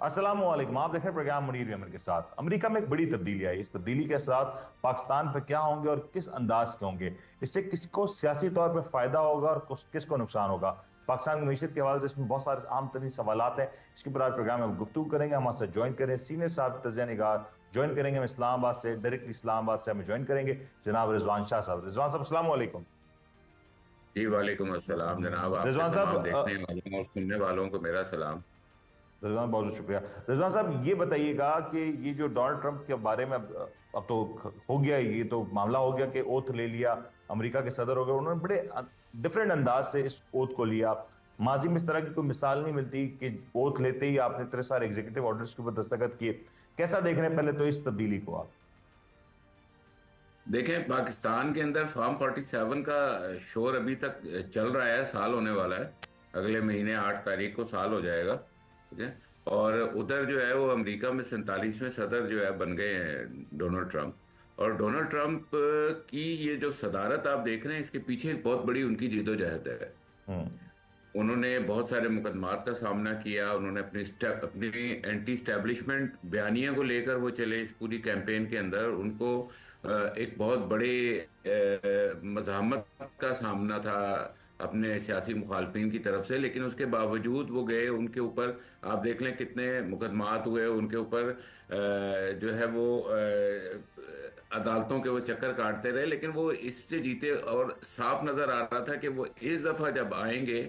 अस्सलामुअलैकुम। आप देख रहे हैं प्रोग्राम मुनीर यमन के साथ। अमेरिका में एक बड़ी तब्दीली आई। इस तब्दीली के साथ पाकिस्तान पर क्या होंगे और किस अंदाज के होंगे, इससे किसको सियासी तौर पर फायदा होगा और किसको नुकसान होगा। पाकिस्तान की मीशत के हवाले से इसमें बहुत सारे आम तरीन सवालात हैं। इसके ऊपर आज प्रोग्राम में गुफ्तगू करेंगे। हमारे साथ ज्वाइन करें सीनियर साहब तजिया निगार ज्वाइन करेंगे। हम इस्लामाबाद से, डायरेक्टली इस्लामाबाद से हमें ज्वाइन करेंगे जनाब रिजवान शाह साहब। रिजवान साहब अस्सलाम वालेकुम। जी वालेकुम अस्सलाम जनाब, आपके रिजवान साहब तमाम देखने वालों और सुनने वालों को मेरा सलाम। रिजवान बहुत बहुत शुक्रिया। रिजवान साहब ये बताइएगा कि ये जो डोनाल्ड ट्रंप के बारे में अब तो हो गया, ये तो मामला हो गया कि ओथ ले लिया, अमेरिका के सदर हो गए, उन्होंने बड़े डिफरेंट अंदाज से इस ओथ को लिया। माजी में इस तरह की कोई मिसाल नहीं मिलती कि ओथ लेते ही आपने इतने सारे एग्जीक्यूटिव ऑर्डर्स के ऊपर दस्तखत किए। कैसा देख रहे हैं पहले तो इस तब्दीली को आप? देखें, पाकिस्तान के अंदर फार्म 47 का शोर अभी तक चल रहा है, साल होने वाला है। अगले महीने 8 तारीख को साल हो जाएगा। ठीक है। और उधर जो है वो अमेरिका में 47वें सदर जो है बन गए हैं डोनाल्ड ट्रंप। और डोनाल्ड ट्रंप की ये जो सदारत आप देख रहे हैं, इसके पीछे एक बहुत बड़ी उनकी जद्दोजहद है। हम्म। उन्होंने बहुत सारे मुकदमात का सामना किया। उन्होंने अपनी एंटी स्टैब्लिशमेंट बयानिया को लेकर वो चले इस पूरी कैंपेन के अंदर। उनको एक बहुत बड़े मज़ाहमत का सामना था अपने सियासी मुखालफिन की तरफ से, लेकिन उसके बावजूद वो गए। उनके ऊपर आप देख लें कितने मुकदमात हुए उनके ऊपर। जो है वो अदालतों के वो चक्कर काटते रहे, लेकिन वो इससे जीते। और साफ नज़र आ रहा था कि वो इस दफ़ा जब आएंगे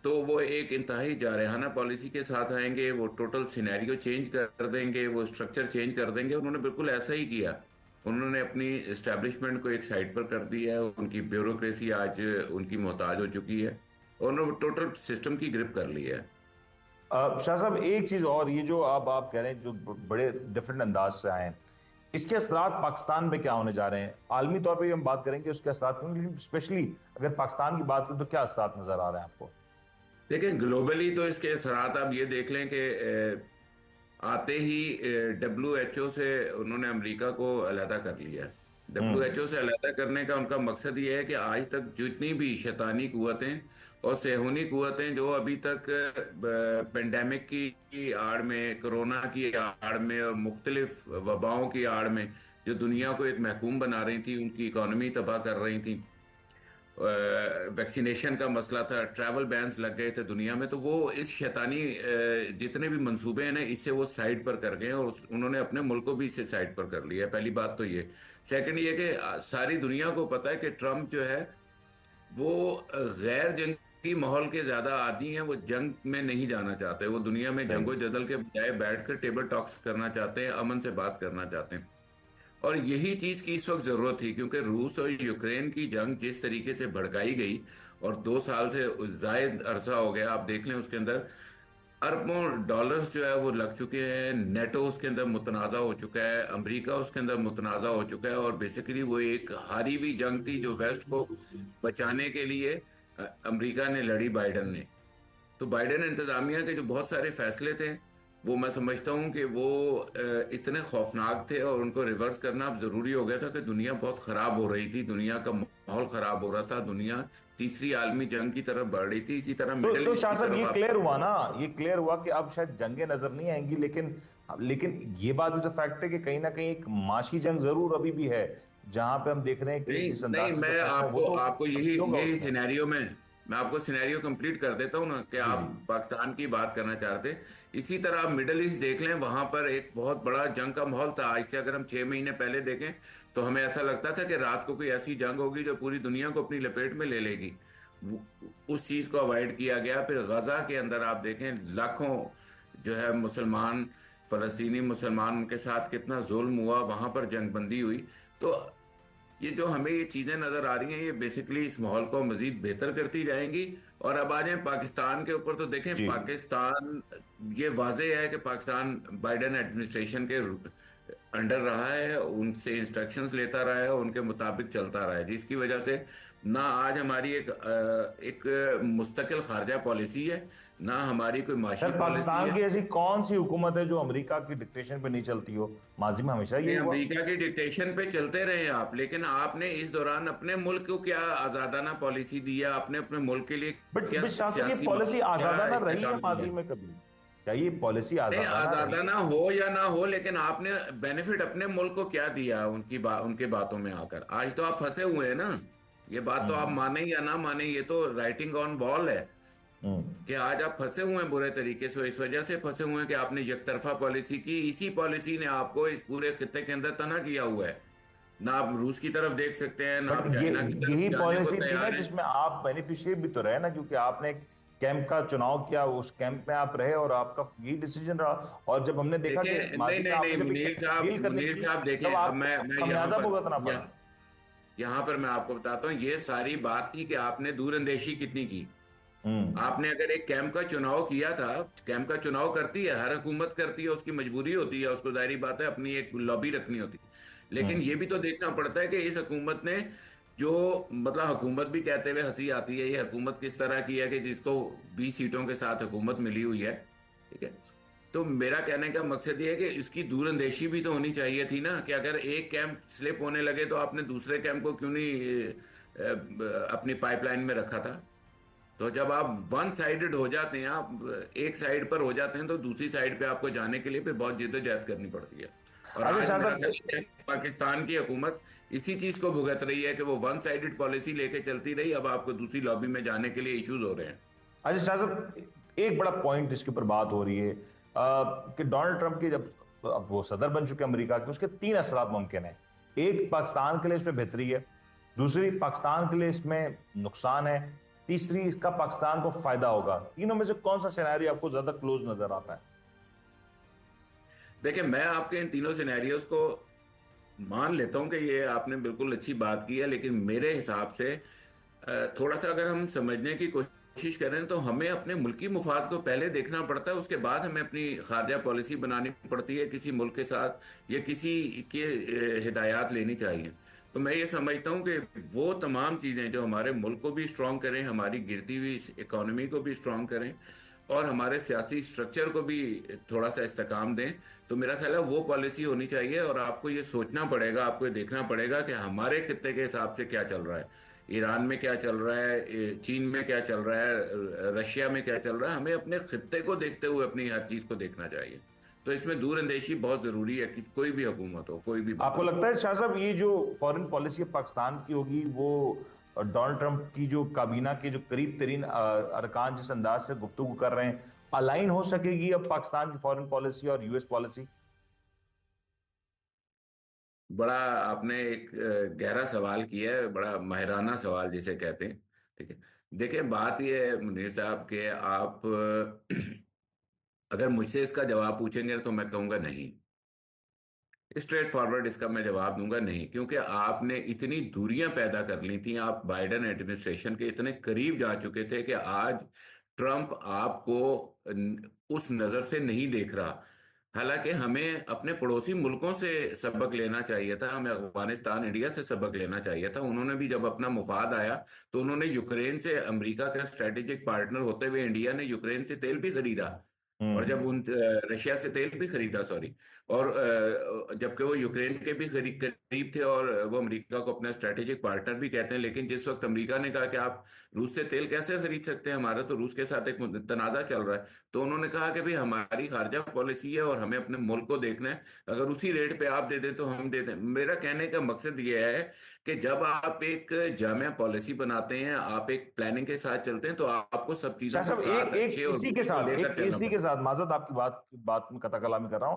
तो वो एक इंतहाई जारहाना पॉलिसी के साथ आएंगे। वो टोटल सिनेरियो चेंज कर देंगे, वो स्ट्रक्चर चेंज कर देंगे। उन्होंने बिल्कुल ऐसा ही किया। उन्होंने अपनी इस्टेब्लिशमेंट को एक साइड पर कर दिया है। उनकी ब्यूरोक्रेसी आज उनकी मोहताज हो चुकी है और उन्होंने टोटल सिस्टम की ग्रिप कर ली है। शाह साहब एक चीज और, ये जो आप कह रहे हैं जो बड़े डिफरेंट अंदाज से आए हैं, इसके असरात पाकिस्तान पे क्या होने जा रहे हैं? आलमी तौर पे भी हम बात करेंगे उसके असरात में, लेकिन स्पेशली अगर पाकिस्तान की बात करें तो क्या असरात नजर आ रहे हैं आपको? देखें, ग्लोबली तो इसके असरात आप ये देख लें कि आते ही WHO से उन्होंने अमेरिका को अलहदा कर लिया है। WHO हम्म। से अलहदा करने का उनका मकसद ये है कि आज तक जितनी भी शैतानी कुव्वतें और सेहूनी कुव्वतें जो अभी तक पेंडेमिक की आड़ में, कोरोना की आड़ में और मुख्तलिफ वबाओं की आड़ में जो दुनिया को एक महकूम बना रही थी, उनकी इकॉनमी तबाह कर रही थी, वैक्सीनेशन का मसला था, ट्रैवल बैन्स लग गए थे दुनिया में, तो वो इस शैतानी जितने भी मंसूबे हैं ना, इससे वो साइड पर कर गए और उन्होंने अपने मुल्क को भी इससे साइड पर कर लिया है। पहली बात तो ये। सेकंड ये कि सारी दुनिया को पता है कि ट्रम्प जो है वो गैर जंगी माहौल के ज्यादा आदी हैं। वो जंग में नहीं जाना चाहते। वो दुनिया में सही। जंगो जदल के बजाय बैठकर टेबल टॉक्स करना चाहते हैं, अमन से बात करना चाहते हैं। और यही चीज की इस वक्त जरूरत थी, क्योंकि रूस और यूक्रेन की जंग जिस तरीके से भड़काई गई और 2 साल से जायद अरसा हो गया, आप देख लें उसके अंदर अरबों डॉलर्स जो है वो लग चुके हैं। नेटो उसके अंदर मुतनाज़ा हो चुका है, अमेरिका उसके अंदर मुतनाज़ा हो चुका है। और बेसिकली वो एक हारी हुई जंग थी जो वेस्ट को बचाने के लिए अमेरिका ने लड़ी, बाइडन ने। तो बाइडेन इंतजामिया के जो बहुत सारे फैसले थे, वो मैं समझता हूँ कि वो इतने खौफनाक थे और उनको रिवर्स करना अब जरूरी हो गया था कि दुनिया बहुत खराब हो रही थी, दुनिया का माहौल खराब हो रहा था, दुनिया तीसरी आलमी जंग की तरफ बढ़ रही थी। इसी तरह मिडिल तो ईस्ट शाह की साहब तरफ ये आप। क्लियर हुआ ना, ये क्लियर हुआ कि अब शायद जंगें नजर नहीं आएंगी, लेकिन लेकिन ये बात भी तो फैक्ट है कि कहीं ना कहीं एक माशी जंग जरूर अभी भी है, जहां पे हम देख रहे हैं कि नहीं जिस नहीं, अंदाज से जो मैं फैसले हैं वो आपको तो आपको यही तब्दील होगा यही उसमें। सिनेरियो में मैं आपको सिनेरियो कंप्लीट कर देता हूँ ना, कि जी जी। आप पाकिस्तान की बात करना चाहते। इसी तरह आप मिडल ईस्ट देख लें, वहां पर एक बहुत बड़ा जंग का माहौल था। आज से अगर हम 6 महीने पहले देखें तो हमें ऐसा लगता था कि रात को कोई ऐसी जंग होगी जो पूरी दुनिया को अपनी लपेट में ले लेगी। उस चीज को अवॉइड किया गया। फिर गजा के अंदर आप देखें, लाखों जो है मुसलमान, फलस्तीनी मुसलमान, उनके साथ कितना जुल्म हुआ, वहां पर जंगबंदी हुई। तो ये जो हमें ये चीजें नजर आ रही हैं, ये बेसिकली इस माहौल को मजीद बेहतर करती जाएंगी। और अब आ जाएं पाकिस्तान के ऊपर, तो देखें जी। पाकिस्तान, ये वाजह है कि पाकिस्तान बाइडेन एडमिनिस्ट्रेशन के अंडर रहा है, उनसे इंस्ट्रक्शंस लेता रहा है, उनके मुताबिक चलता रहा है, जिसकी वजह से ना आज हमारी एक मुस्तकिल खारजा पॉलिसी है, ना हमारी कोई माशी सर पॉलिसी पाकिस्तान है। की ऐसी कौन सी हुकूमत है जो अमेरिका की डिक्टेशन पे नहीं चलती हो? माजी में हमेशा यही नहीं, हुआ। अमेरिका के डिक्टेशन पे चलते रहे आप, लेकिन आपने इस दौरान अपने मुल्क को क्या आजादाना पॉलिसी दी है? आपने अपने मुल्क के लिए बट क्या बट शाह साहब ये सियासी पॉलिसी क्या आजादाना रही है इस्तेकाम किया माजी है? में कभी? क्या ये पॉलिसी नहीं, आजादाना रही? आजादाना हो या ना हो, लेकिन आपने बेनिफिट अपने मुल्क को क्या दिया उनके बातों में आकर? आज तो आप फंसे हुए हैं ना। ये बात तो आप हम्म। माने या ना माने, ये तो राइटिंग ऑन वॉल है हम्म। कि आज आप फंसे हुए हैं बुरे तरीके से। इस वजह से फंसे हुए हैं कि आपने एकतरफा पॉलिसी की। इसी पॉलिसी ने आपको इस पूरे खित्ते के अंदर तना किया हुआ है। ना आप रूस की तरफ देख सकते हैं, ना बट आप ये चाइना की तरफ यही जाने को पॉलिसी थी ना तैयार हैं। जिसमें आप बेनिफिशियरी भी तो रहे ना, क्योंकि आपने एक कैंप का चुनाव किया, उस कैंप में आप रहे और आपका यही डिसीजन रहा। और जब हमने देखा कि देखें, नहीं माजी में नहीं नहीं, आपने जब कैंप डील करने की मुनीर थी, साहब देखें, तब अब आपको मैं यहाँ खमियाजा पर, भुगतना पड़ा। यहाँ पर मैं आपको बताता हूँ, ये सारी बात थी कि आपने दूरंदेशी कितनी की। हम्म। आपने अगर एक कैंप का चुनाव किया था, कैंप का चुनाव करती है, हर हुकूमत करती है, उसकी मजबूरी होती है, उसको जाहिर बात है अपनी एक लॉबी रखनी होती है। लेकिन ये हम्म। भी तो देखना पड़ता है कि इस हुकूमत ने जो, मतलब हुकूमत भी कहते हुए हंसी आती है, ये हुकूमत किस तरह की है कि जिसको 20 सीटों के साथ हुकूमत मिली हुई है। ठीक है। तो मेरा कहने का मकसद ये है कि इसकी दूरंदेशी भी तो होनी चाहिए थी ना, कि अगर एक कैंप स्लिप होने लगे तो आपने दूसरे कैंप को क्यों नहीं अपनी पाइपलाइन में रखा था? तो जब आप वन साइडेड हो जाते हैं, आप एक साइड पर हो जाते हैं, तो दूसरी साइड पे आपको जाने के लिए फिर बहुत जिद्दोजहद करनी पड़ती है। और अच्छा आज शाह मेरा ख्याल है साहब। कि पाकिस्तान की हुकूमत इसी चीज को भुगत रही है कि वो वन साइडेड पॉलिसी लेके चलती रही। अब आपको दूसरी लॉबी में जाने के लिए इश्यूज हो रहे हैं। अच्छा शाह साहब, एक बड़ा पॉइंट इसके ऊपर बात हो रही है कि डोनाल्ड ट्रंप के जब अब वो सदर बन चुके हैं अमेरिका के, उसके तीन असरात मुमकिन है। एक, पाकिस्तान के लिए इसमें बेहतरी है। दूसरी, पाकिस्तान के लिए इसमें नुकसान है। तीसरी, इसका पाकिस्तान को फायदा होगा। तीनों में से कौन सा सिनेरियो आपको ज्यादा क्लोज नजर आता है? देखिए, मैं आपके इन तीनों सिनेरियोज को मान लेता हूं कि ये आपने बिल्कुल अच्छी बात की है, लेकिन मेरे हिसाब से थोड़ा सा अगर हम समझने की कोशिश करें तो हमें अपने मुल्की मुफाद को पहले देखना पड़ता है, उसके बाद हमें अपनी खारजा पॉलिसी बनानी पड़ती है किसी मुल्क के साथ, या किसी के हिदायत लेनी चाहिए। तो मैं ये समझता हूँ कि वो तमाम चीज़ें जो हमारे मुल्क को भी स्ट्रॉन्ग करें, हमारी गिरती हुई इकोनॉमी को भी स्ट्रॉन्ग करें, और हमारे सियासी स्ट्रक्चर को भी थोड़ा सा इस्तेकाम दें, तो मेरा ख्याल है वो पॉलिसी होनी चाहिए। और आपको ये सोचना पड़ेगा, आपको ये देखना पड़ेगा कि हमारे खित्ते के हिसाब से क्या चल रहा है, ईरान में क्या चल रहा है, चीन में क्या चल रहा है, रशिया में क्या चल रहा है। हमें अपने खित्ते को देखते हुए अपनी हर चीज़ को देखना चाहिए। तो इसमें दूरअंदेशी बहुत ज़रूरी है कि कोई भी हुकूमत हो, कोई भी आपको बंदा हो। लगता है शाह साहब ये जो फॉरेन पॉलिसी पाकिस्तान की होगी, वो डोनाल्ड ट्रंप की जो काबीना के जो करीब तरीन अरकान जिस अंदाज से गुफ्तगू कर रहे हैं, अलाइन हो सकेगी अब पाकिस्तान की फॉरेन पॉलिसी और यूएस पॉलिसी? बड़ा आपने एक गहरा सवाल किया है, बड़ा माहिराना सवाल जिसे कहते हैं। ठीक है। देखिए, बात यह है मुनीर साहब के आप अगर मुझसे इसका जवाब पूछेंगे तो मैं कहूँगा नहीं। स्ट्रेट फॉरवर्ड इसका मैं जवाब दूंगा नहीं, क्योंकि आपने इतनी दूरियां पैदा कर ली थी, आप बाइडेन एडमिनिस्ट्रेशन के इतने करीब जा चुके थे कि आज ट्रंप आपको उस नज़र से नहीं देख रहा। हालांकि हमें अपने पड़ोसी मुल्कों से सबक लेना चाहिए था, हमें अफगानिस्तान, इंडिया से सबक लेना चाहिए था। उन्होंने भी जब अपना मुफाद आया तो उन्होंने यूक्रेन से, अमेरिका का स्ट्रेटेजिक पार्टनर होते हुए इंडिया ने यूक्रेन से तेल भी खरीदा। और जब हम्म। उन रशिया से तेल भी खरीदा, सॉरी। और जबकि वो यूक्रेन के भी करीब थे, और वो अमेरिका को अपना स्ट्रेटेजिक पार्टनर भी कहते हैं। लेकिन जिस वक्त अमेरिका ने कहा कि आप रूस से तेल कैसे खरीद सकते हैं, हमारा तो रूस के साथ एक तनाज़ा चल रहा है, तो उन्होंने कहा कि भाई हमारी खारजा पॉलिसी है और हमें अपने मुल्क को देखना है। अगर उसी रेट पे आप दे दें तो हम दे दें। मेरा कहने का मकसद ये है कि जब आप एक जामिया पॉलिसी बनाते हैं, आप एक प्लानिंग के साथ चलते हैं, तो आपको सब चीज़ों शाह को साहब, एक साथ एक अच्छे और इसी के बुरे को साथ, लेकर एक चलना इसी के पड़ता है। साथ माजरत आपकी बात में कता कलामी कर रहा हूं।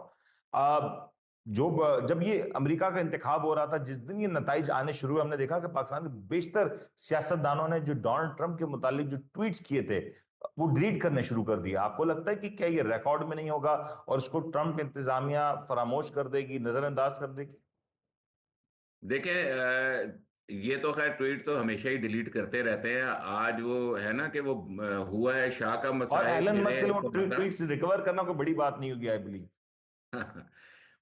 जब ये अमेरिका का इंतखाब हो रहा था, जिस दिन ये नताइज आने शुरू हुए, हमने देखा कि पाकिस्तान के बेशतर सियासतदानों ने जो डोनाल्ड ट्रंप के मुतालिक जो ट्वीट्स किए थे, वो डिलीट करने शुरू कर दिया। आपको लगता है कि क्या ये रिकॉर्ड में नहीं होगा और इसको ट्रंप इंतजामिया फरामोश कर देगी, नजरअंदाज कर देगी? देखें, ये तो खैर ट्वीट तो हमेशा ही डिलीट करते रहते हैं। आज वो है ना कि वो हुआ है शाह का और मसाए एलन फिरे मस्क के लिए वो इतराता। ट्वीट्स रिकवर करना कोई बड़ी बात नहीं होगी, आई बिलीव।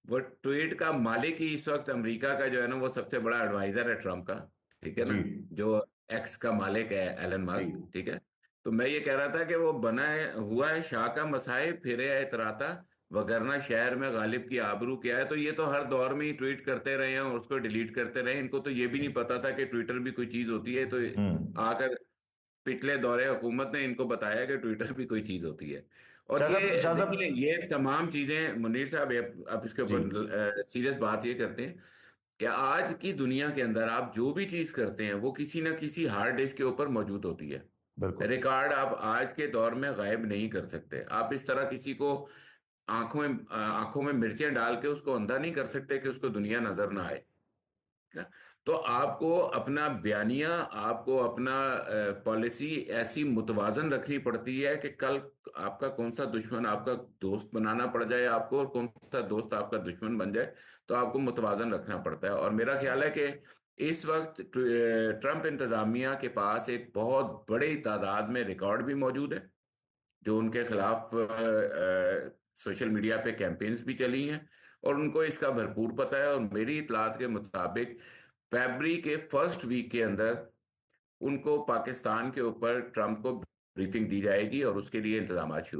वो ट्वीट का मालिक ही इस वक्त अमेरिका का जो है ना, वो सबसे बड़ा एडवाइजर है ट्रम्प का। ठीक है जी। ना। जो एक्स का मालिक है, एलन जी। मस्क। ठीक है। तो मैं ये कह रहा था कि वो बना है, हुआ है शाह का मसाए फिरे इतराता, वगरना शहर में गालिब की आबरू क्या है। तो ये तो हर दौर में ही ट्वीट करते रहे हैं और उसको डिलीट करते रहे। इनको तो ये भी नहीं पता था कि ट्विटर भी कोई चीज होती है। तो हम्म। आकर पिछले दौरे हुकूमत ने इनको बताया कि ट्विटर भी कोई चीज होती है। और शाह ये देखिए, साहब। ये तमाम चीजें मुनीर साहब, आप इसके जी। ऊपर सीरियस बात ये करते हैं कि आज की दुनिया के अंदर आप जो भी चीज करते हैं वो किसी ना किसी हार्ड डिस्क के ऊपर मौजूद होती है। बिल्कुल। रिकॉर्ड आप आज के दौर में गायब नहीं कर सकते। आप इस तरह किसी को आंखों में मिर्चियां डाल के उसको अंधा नहीं कर सकते कि उसको दुनिया नजर ना आए। क्या? तो आपको अपना बयानिया, आपको अपना पॉलिसी ऐसी मुतवाजन रखनी पड़ती है कि कल आपका कौन सा दुश्मन आपका दोस्त बनाना पड़ जाए आपको, और कौन सा दोस्त आपका दुश्मन बन जाए। तो आपको मुतवाजन रखना पड़ता है। और मेरा ख्याल है कि इस वक्त ट्रंप इंतजामिया के पास एक बहुत बड़ी तादाद में रिकॉर्ड भी मौजूद है, जो उनके खिलाफ सोशल मीडिया पे कैंपेन्स भी चली हैं, और उनको इसका भरपूर पता है। और मेरी इतलात के मुताबिक फरवरी के फर्स्ट वीक के अंदर उनको पाकिस्तान के ऊपर ट्रंप को ब्रीफिंग दी जाएगी और उसके लिए इंतजाम शुरू हो